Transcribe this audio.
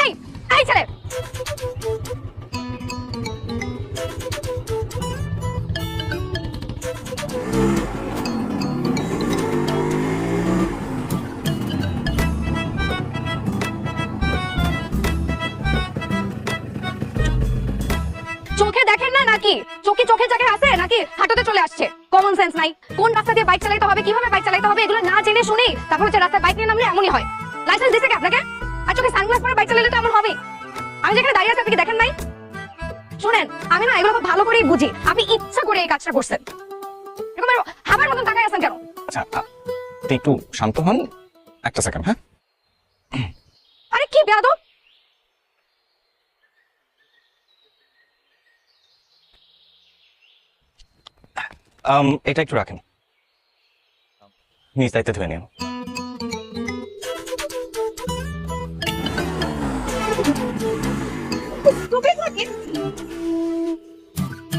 এই এই ছেলে, চোখে দেখেন না নাকি? চোখে চোখে জায়গায় আছে নাকি হাঁটুতে চলে আসছে? কমন সেন্স নাই। কোন রাস্তা দিয়ে বাইক চালাতে হবে, কিভাবে বাইক চালাতে হবে, এগুলো না জেনে শুনি তারপর হচ্ছে রাস্তায় বাইক নিয়ে নামলে এমনই হয়। লাইসেন্স দিতে কি আপনাকে? আর চোখে সানগ্লাস পরে বাইক চালালে তো এমন হবে। আমি যেখানে দাঁড়িয়ে আছি আপনি কি দেখেন নাই? শুনেন, আমি না এগুলো খুব ভালো করেই বুঝি। আপনি ইচ্ছা করে এই কাজটা করছেন। এরকম হাবার মতন তাকায় আছেন কেন? আচ্ছা আপনি একটু শান্ত হন, একটা সেকেন্ড। হ্যাঁ, আরে কি বেয়াদব! এটা একটু রাখেন, নিজ দায়িত্বে ধুয়ে নিন। তুমি